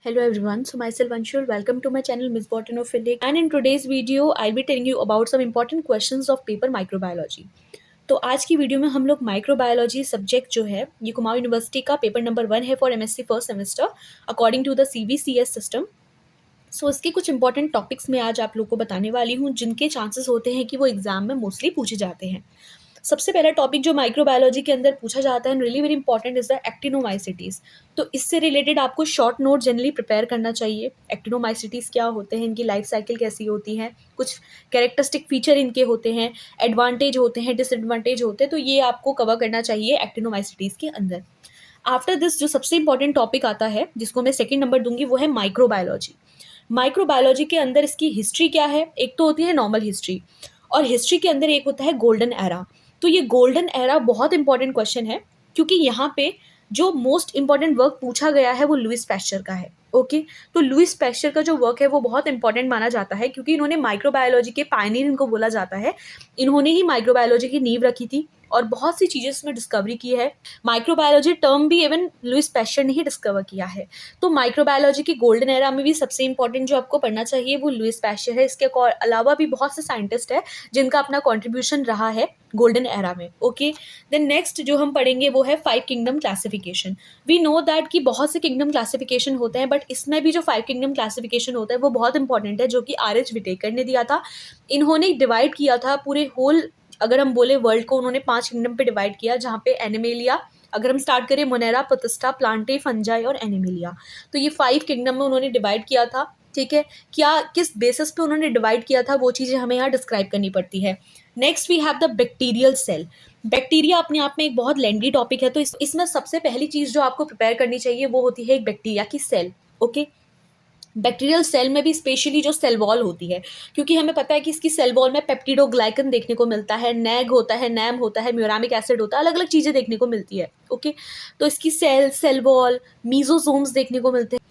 Hello everyone, so myself Anshul, welcome to my channel Miss Botanophilic, and in today's video I'll be telling you about some important questions of paper microbiology. तो आज की video में हम लोग microbiology subject जो है ये Kumaon university का पेपर नंबर 1 है for MSc first semester according to the CBCS system. So इसके कुछ इंपॉर्टेंट टॉपिक्स मैं आज आप लोग को बताने वाली हूँ जिनके चांसेस होते हैं कि वो एग्जाम में मोस्टली पूछे जाते हैं। सबसे पहला टॉपिक जो माइक्रोबायोलॉजी के अंदर पूछा जाता है really very important is the actinomycetes. तो इससे रिलेटेड आपको शॉर्ट नोट जनरली प्रिपेयर करना चाहिए। एक्टिनोमाइसिटीज क्या होते हैं, इनकी लाइफ साइकिल कैसी होती है, कुछ कैरेक्टरिस्टिक फीचर इनके होते हैं, एडवांटेज होते हैं, डिसएडवांटेज होते हैं, तो ये आपको कवर करना चाहिए एक्टिनोमाइसिटीज के अंदर। आफ्टर दिस जो सबसे इंपॉर्टेंट टॉपिक आता है जिसको मैं सेकेंड नंबर दूंगी वो है माइक्रोबायोलॉजी। माइक्रोबायोलॉजी के अंदर इसकी हिस्ट्री क्या है, एक तो होती है नॉर्मल हिस्ट्री और हिस्ट्री के अंदर एक होता है गोल्डन एरा। तो ये गोल्डन एरा बहुत इंपॉर्टेंट क्वेश्चन है क्योंकि यहाँ पे जो मोस्ट इंपॉर्टेंट वर्क पूछा गया है वो लुईस पैस्चर का है। ओके, तो लुईस पैस्चर का जो वर्क है वो बहुत इंपॉर्टेंट माना जाता है क्योंकि इन्होंने माइक्रोबायोलॉजी के पायनियर इनको बोला जाता है। इन्होंने ही माइक्रोबायोलॉजी की नींव रखी थी और बहुत सी चीज़ें इसमें डिस्कवरी की है। माइक्रोबायोलॉजी टर्म भी इवन लुईस पैस्चर ने ही डिस्कवर किया है। तो माइक्रोबायोलॉजी की गोल्डन एरा में भी सबसे इंपॉर्टेंट जो आपको पढ़ना चाहिए वो लुईस पैस्चर है। इसके अलावा भी बहुत से साइंटिस्ट है जिनका अपना कॉन्ट्रीब्यूशन रहा है गोल्डन एरा में। ओके, देन नेक्स्ट जो हम पढ़ेंगे वो है 5 kingdom classification. We know that कि बहुत से किंगडम क्लासिफिकेशन होते हैं बट इसमें भी जो 5 किंगडम क्लासिफिकेशन होता है वो बहुत इंपॉर्टेंट है जो कि आर.एच. विटेकर ने दिया था। इन्होंने डिवाइड किया था पूरे होल, अगर हम बोले वर्ल्ड को उन्होंने 5 किंगडम पे डिवाइड किया जहाँ पे एनिमेलिया, अगर हम स्टार्ट करें मोनेरा, प्रतिष्ठा, प्लांटे, फंजाई और एनिमेलिया, तो ये 5 किंगडम में उन्होंने डिवाइड किया था। ठीक है, क्या किस बेसिस पे उन्होंने डिवाइड किया था वो चीज़ें हमें यहाँ डिस्क्राइब करनी पड़ती है। Next we have the bacterial cell. Bacteria अपने आप में एक बहुत लेंदी टॉपिक है, तो इसमें सबसे पहली चीज़ जो आपको प्रिपेयर करनी चाहिए वो होती है एक बैक्टीरिया की सेल। ओके, बैक्टीरियल सेल में भी स्पेशली जो सेल वॉल होती है, क्योंकि हमें पता है कि इसकी सेल वॉल में पेप्टिडोग्लाइकन देखने को मिलता है, नैग होता है, नैम होता है, म्यूरामिक एसिड होता है, अलग अलग चीज़ें देखने को मिलती है। ओके, तो इसकी सेल वॉल, मीजोसोम्स देखने को मिलते हैं।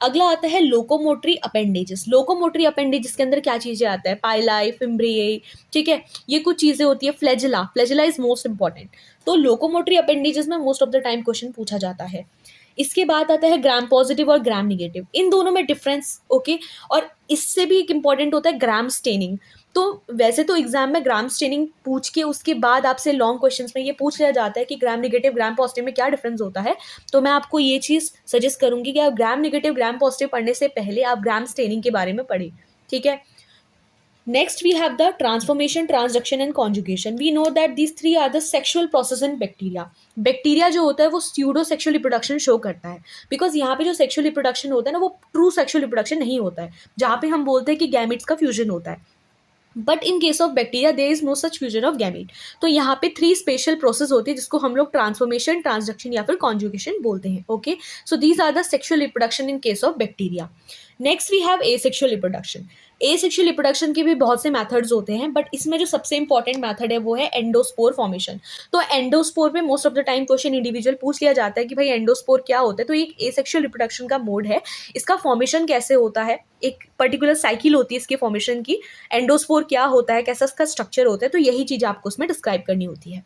अगला आता है लोकोमोटरी अपेंडेजेस। लोकोमोटरी अपेंडेजेस के अंदर क्या चीज़ें आता है, पाइलाई, फिम्ब्रियाई, ठीक है, ये कुछ चीज़ें होती है। Flagella, flagella is most important. तो लोकोमोटरी अपेंडेजेस में most of the time question पूछा जाता है। इसके बाद आता है ग्राम पॉजिटिव और ग्राम निगेटिव, इन दोनों में डिफरेंस। ओके, और इससे भी एक इंपॉर्टेंट होता है ग्राम स्टेनिंग। तो वैसे तो एग्जाम में ग्राम स्टेनिंग पूछ के उसके बाद आपसे लॉन्ग क्वेश्चंस में ये पूछ लिया जाता है कि ग्राम निगेटिव ग्राम पॉजिटिव में क्या डिफरेंस होता है। तो मैं आपको ये चीज़ सजेस्ट करूंगी कि आप ग्राम निगेटिव ग्राम पॉजिटिव पढ़ने से पहले आप ग्राम स्टेनिंग के बारे में पढ़ें। ठीक है, next we have the transformation, transduction and conjugation. We know that these three are the sexual process in bacteria. Bacteria जो होता है वो स्यूडो सेक्सुअल रिप्रोडक्शन शो करता है, बिकॉज यहाँ पे जो सेक्सुअल रिप्रोडक्शन होता है ना वो ट्रू सेक्सुअल रिप्रोडक्शन नहीं होता है, जहाँ पे हम बोलते हैं कि गैमेट्स का फ्यूजन होता है। But in case of bacteria there is no such fusion of gamete. तो यहाँ पे 3 स्पेशल प्रोसेस होती है जिसको हम लोग ट्रांसफॉर्मेशन, ट्रांसडक्शन या फिर कॉन्जुगेशन बोलते हैं। Okay, so these are the sexual reproduction in case of bacteria. Next we have asexual reproduction. Asexual reproduction के भी बहुत से मेथड्स होते हैं बट इसमें जो सबसे इंपॉर्टेंट मेथड है वो है एंडोस्पोर फॉर्मेशन। तो एंडोस्पोर पे most of the time question individual पूछ लिया जाता है कि भाई एंडोस्पोर क्या होता है। तो एक एसेक्सुअल रिप्रोडक्शन का मोड है, इसका फॉर्मेशन कैसे होता है, एक पर्टिकुलर साइकिल होती है इसके फॉर्मेशन की, एंडोस्पोर क्या होता है, कैसा इसका स्ट्रक्चर होता है, तो यही चीज़ आपको उसमें डिस्क्राइब करनी होती है।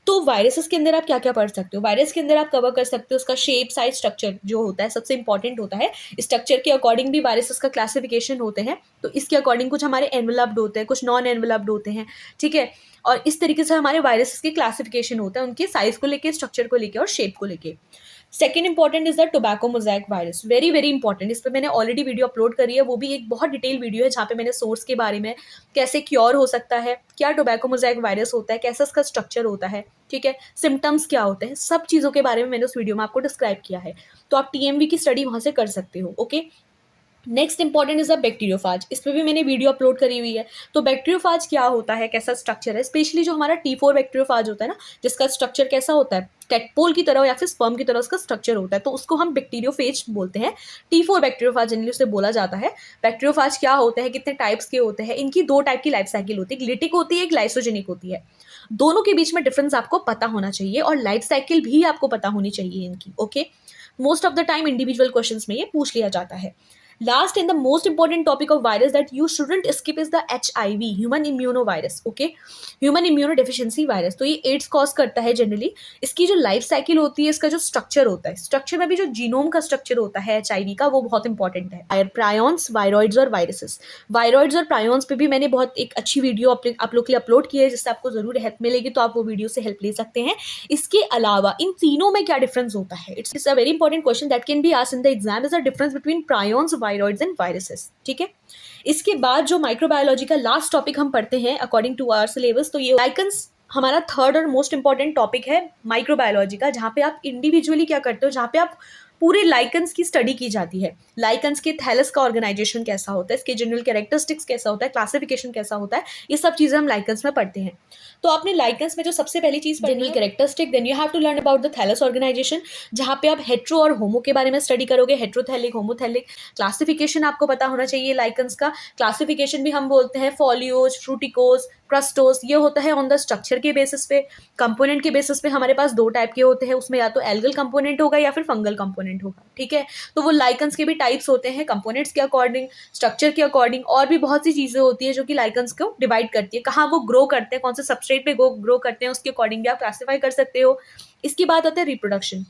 तो वायरसेस के अंदर आप क्या क्या पढ़ सकते हो, वायरस के अंदर आप कवर कर सकते हो उसका शेप, साइज, स्ट्रक्चर जो होता है सबसे इंपॉर्टेंट होता है। स्ट्रक्चर के अकॉर्डिंग भी वायरसेस का क्लासिफिकेशन होते हैं, तो इसके अकॉर्डिंग कुछ हमारे एनवेलप्ड होते हैं, कुछ नॉन एनवेलप्ड होते हैं। ठीक है, और इस तरीके से हमारे वायरसेस के क्लासिफिकेशन होता है उनके साइज को लेके, स्ट्रक्चर को लेके और शेप को लेके। Second important is the tobacco mosaic virus, very very important. इस पर मैंने ऑलरेडी वीडियो अपलोड करी है, वो भी एक बहुत डिटेल वीडियो है जहाँ पे मैंने सोर्स के बारे में, कैसे क्योर हो सकता है, क्या टोबैको मोज़ेक वायरस होता है, कैसा इसका स्ट्रक्चर होता है, ठीक है, सिम्टम्स क्या होते हैं, सब चीज़ों के बारे में मैंने उस वीडियो में आपको डिस्क्राइब किया है। तो आप टीएमवी की स्टडी वहाँ से कर सकते हो। Okay, next important is the bacteriophage, इस पर भी मैंने वीडियो अपलोड करी हुई है। तो बैक्टीरियोफाज क्या होता है, कैसा स्ट्रक्चर है, स्पेशली जो हमारा T4 बैक्टीरियोफाज होता है ना, जिसका स्ट्रक्चर कैसा होता है, टेटपोल की तरह या फिर स्पर्म की तरह उसका स्ट्रक्चर होता है, तो उसको हम बैक्टीरियोफेज बोलते हैं। T4 बैक्टीरियोफाज जनरली उसे बोला जाता है। बैक्टीरियोफाज क्या होते हैं, कितने टाइप्स के होते हैं, इनकी 2 टाइप की लाइफ साइकिल होती है, एक लिटिक होती है, एक लाइसोजेनिक होती है। दोनों के बीच में डिफरेंस आपको पता होना चाहिए और लाइफ साइकिल भी आपको पता होनी चाहिए इनकी। Okay, most of the time individual questions में ये पूछ लिया जाता है। Last and the most important topic of virus that you shouldn't skip is the HIV, human immunovirus. Okay, human immunodeficiency virus, तो ये एड्स कॉज करता है जनरली। इसकी जो लाइफ साइकिल होती है, इसका जो स्ट्रक्चर होता है, स्ट्रक्चर में भी जो जीनोम का स्ट्रक्चर होता है एचआईवी का, वो बहुत इंपॉर्टेंट है। प्रायोन्स, वायरॉइड्स और वायरसेस। वायरॉइड्स और प्रायोन्स पे भी मैंने बहुत एक अच्छी वीडियो आप लोग के लिए अपलोड की है, जिससे आपको जरूर हेल्प मिलेगी, तो आप वो वीडियो से हेल्प ले सकते हैं। इसके अलावा इन तीनों में क्या डिफरेंस होता है? It's a very important question that can be asked in the exam, is the difference between prions, viroids and viruses. ठीक है, इसके बाद जो माइक्रोबायोलॉजी का लास्ट टॉपिक हम पढ़ते हैं अकॉर्डिंग टू आवर सिलेबस, तो ये लाइकन्स हमारा थर्ड और मोस्ट इंपॉर्टेंट टॉपिक है माइक्रोबायोलॉजी का, जहाँ पे आप इंडिविजुअली क्या करते हो, जहाँ पे आप पूरे लाइकन्स की स्टडी की जाती है। लाइकन्स के थैलस का ऑर्गेनाइजेशन कैसा होता है, इसके जनरल कैरेक्टरिस्टिक्स कैसा होता है, क्लासिफिकेशन कैसा होता है, ये सब चीज़ें हम लाइकन्स में पढ़ते हैं। तो आपने लाइकन्स में जो सबसे पहली चीज़ general characteristic, then you have to learn about the thallus organisation, जहाँ पे आप हेट्रो और होमो के बारे में स्टडी करोगे, हेट्रोथैलिक, होमोथैलिक। क्लासिफिकेशन आपको पता होना चाहिए लाइकन्स का। क्लासिफिकेशन भी हम बोलते हैं फोलियोज, फ्रूटिकोज, क्रस्टोस, ये होता है ऑन द स्ट्रक्चर के बेसिस पे। कंपोनेंट के बेसिस पे हमारे पास दो टाइप के होते हैं, उसमें या तो एल्गल कंपोनेंट होगा या फिर फंगल कंपोनेंट होगा। ठीक है, तो वो लाइकन्स के भी टाइप्स होते हैं, कंपोनेंट्स के अकॉर्डिंग, स्ट्रक्चर के अकॉर्डिंग, और भी बहुत सी चीज़ें होती है जो कि लाइकन्स को डिवाइड करती है। कहाँ वो ग्रो करते हैं, कौन से सबस्ट्रेट पे ग्रो करते हैं, उसके अकॉर्डिंग भी आप क्लासीफाई कर सकते हो। इसकी बात आती है रिप्रोडक्शन।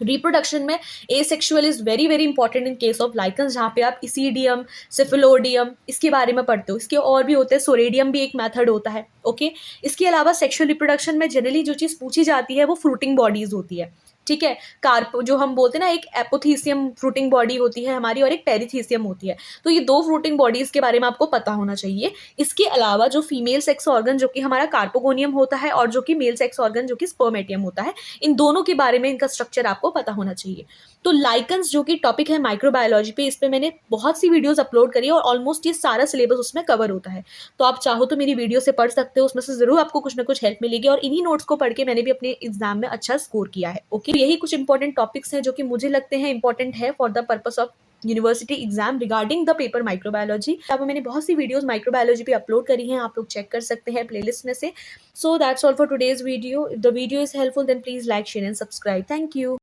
रिप्रोडक्शन में asexual is very very important in case of lichens, जहाँ पे आप इसीडियम, सिफिलोडियम, इसके बारे में पढ़ते हो। इसके और भी होते हैं, सोरेडियम भी एक मेथड होता है। ओके, इसके अलावा सेक्सुअल रिप्रोडक्शन में जनरली जो चीज़ पूछी जाती है वो फ्रूटिंग बॉडीज होती है। ठीक है, कार्प जो हम बोलते हैं ना, एक एपोथीसियम फ्रूटिंग बॉडी होती है हमारी और एक पेरिथीसियम होती है, तो ये दो फ्रूटिंग बॉडीज के बारे में आपको पता होना चाहिए। इसके अलावा जो फीमेल सेक्स ऑर्गन जो कि हमारा कार्पोगोनियम होता है, और जो कि मेल सेक्स ऑर्गन जो कि स्पर्मेटियम होता है, इन दोनों के बारे में इनका स्ट्रक्चर आपको पता होना चाहिए। तो लाइकन्स जो कि टॉपिक है माइक्रोबायोलॉजी पे, इस पे मैंने बहुत सी वीडियोस अपलोड करी है और ऑलमोस्ट ये सारा सिलेबस उसमें कवर होता है। तो आप चाहो तो मेरी वीडियो से पढ़ सकते हो, उसमें से जरूर आपको कुछ ना कुछ हेल्प मिलेगी, और इन्हीं नोट्स को पढ़ के मैंने भी अपने एग्जाम में अच्छा स्कोर किया है। ओके, यही कुछ इंपॉर्टेंट टॉपिक्स हैं जो कि मुझे लगते हैं इंपॉर्टेंट है for the purpose of university exam regarding the paper microbiology. अब मैंने बहुत सी वीडियोस माइक्रोबायोलॉजी पे अपलोड करी हैं, आप लोग चेक कर सकते हैं प्लेलिस्ट में से। So that's all for today's video. If the video is helpful then please like, share and subscribe. Thank you.